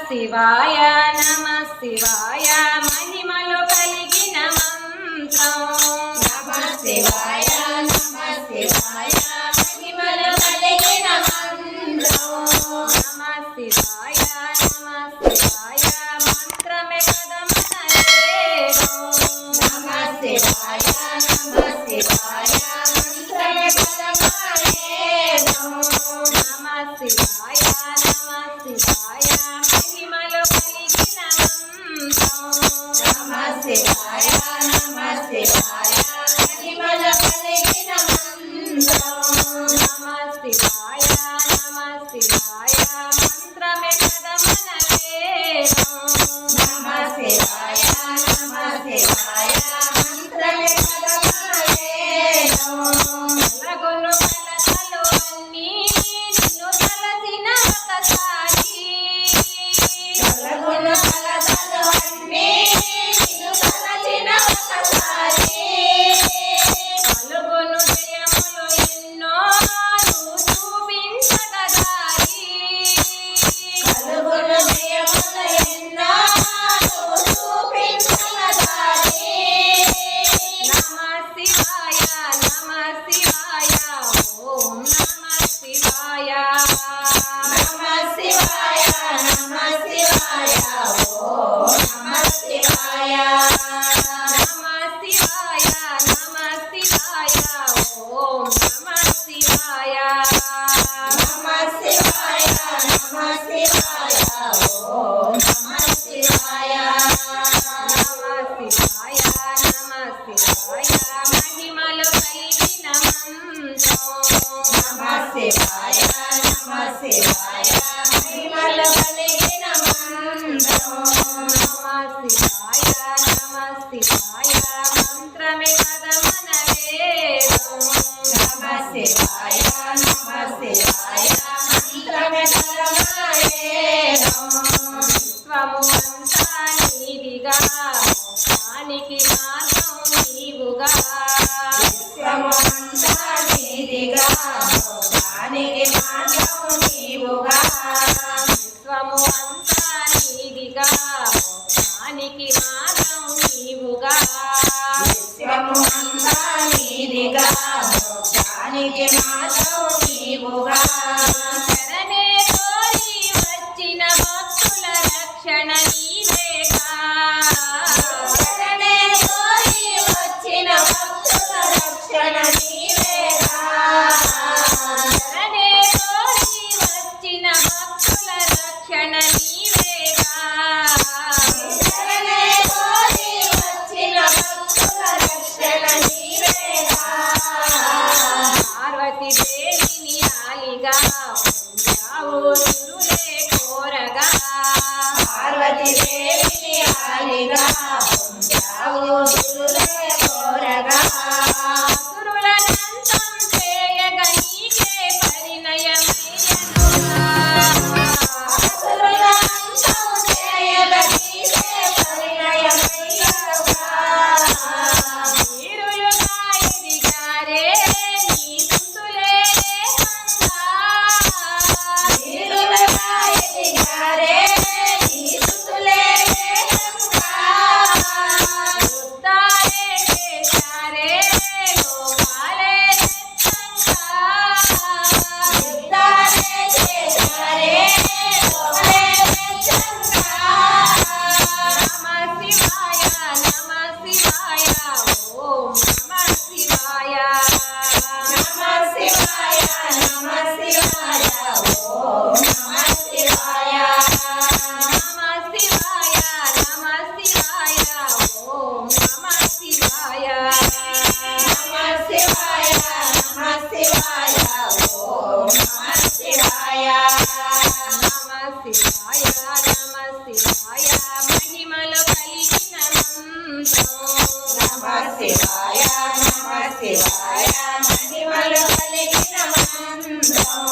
శివాయ నమః శివాయ మహిమలో కలిగిన మంత్రం. నమః శివాయ నమః శివాయ మహిమలో కలిగిన మంత్రం. నమః శివాయ నమః శివాయ మంత్రమే కదమన వేదం. నమః శివాయ నమః శివాయ మంత్రమే కదమన వేదం. నమః శివాయ నమః శివాయ మహిమలో కలిగిన మంత్రం. నమః శివాయ నమః శివాయ మహిమలో కలిగిన మంత్రం. నమః శివాయ నమః శివాయ మంత్రమే కదమన వేదం. నమః శివాయ నమః శివాయ మంత్రమే కదమన వేదం. కలగొను కలతలు అన్నీ నిన్ను తలచిన ఒకసారి. కలగొను కలతలు అన్నీ నిన్ను తలచిన ఒకసారి. కలుగొను జయములు ఎన్నో నువ్వు చూపించగా దారి. కలుగొను జయములు ఎన్నో నువ్వు చూపించగా దారి. నమః శివాయ నమః శివాయ ఓం నమః శివాయ. నమః శివాయ నమః శివాయ ఓం నమః శివాయ. నమః శివాయ నమః శివాయ ఓం నమః శివాయ. నమః శివాయ నమః శివాయ ఓం నమః శివాయ. నమః శివాయ నమః శివాయ మహిమలో కలిగిన మంత్రం. నమః శివాయ నమః శివాయ మహిమలో కలిగిన మంత్రం. నమః శివాయ నమః శివాయ మంత్రమే కదమన వేదం. నమః శివాయ నమః శివాయ మంత్రమే కదమన వేదం. విశ్వము అంతా నీదిగా మోక్షానికి మార్గం నీవుగా. విశ్వమంతా నీదిగా మోక్షానికి మార్గం నీవుగా. విశ్వము అంతా నీదిగా మోక్షానికి మార్గం నీవుగా. విశ్వమంతా నీదిగా మోక్షానికి మార్గం నీవుగా. శరణే కోరి వచ్చిన భక్తుల రక్షణ నీవేగా. శరణే కోరి వచ్చిన భక్తుల రక్షణ నీవేగా. శరణే కోరి వచ్చిన భక్తుల రక్షణ నీవేగా. శరణే కోరి వచ్చిన భక్తుల రక్షణ నీవేగా. పార్వతీ దేవిని ఆలిగా పొందావు సురులే కోరగా. పార్వతీ దేవిని ఆలిగా పొందావు సురులే కోరగా. సురులనంతం చేయగా నీకే పరిణయమయ్యనుగా. అసురులంతం చేయగా నీకే పరిణయమయ్యనుగా. వీరులుగా ఎదిగారే నీ స్తుతులే సంగా. వీరులుగా ఎదిగారే నీ స్తుతులే సంగా. యుద్ధాలే చేశారే లోకాలే నిత్యంగా. యుద్ధాలే చేశారే లోకే నిత్యంగా. నమః శివాయ నమః శివాయ ఓం నమః శివాయ. నమః శివాయ నమః శివాయ ఓం నమః శివాయ. నమః శివాయ నమః శివాయ ఓం నమః శివాయ. నమః శివాయ నమః శివాయ ఓం నమః శివాయ. నమః శివాయ నమః శివాయ మహిమలో కలిగిన మంత్రం. నమః శివాయ నమః శివాయ మహిమలో కలిగిన మంత్రం.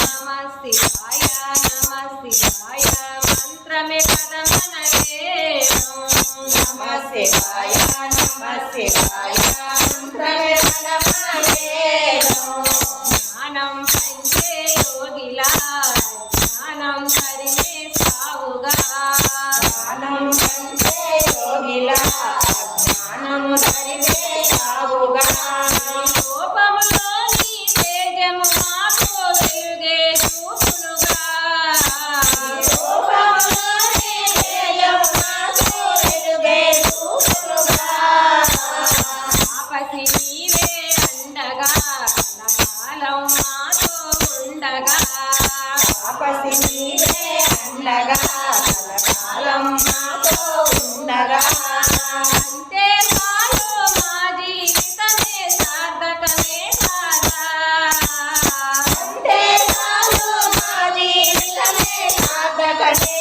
నమః శివాయ నమః శివాయ మంత్రమే కదా మన వేదం. నమ శివాయ మంత్రమే కదా మన వేదం. జ్ఞానం పంచే యోగిలా జ్ఞానం తరిమే సావుగా. జ్ఞానం పంచే యోగిలా జ్ఞానము తరిమే సావుగా. రూపములోని తేజము మాతో వెలుగే చూపునుగా. రూపములోని తేజము మాతో వెలుగే చూపునుగా. తాపసి నీవే అండగా కలకాలం మాతో ఉండగా. తాపసి నీవే అండగా కలకాలం మాతో ఉండగా. అంతే చాలు మా జీవితమే సార్థకమే కాదా. అంతే చాలు మా జీవితమే సార్థకమే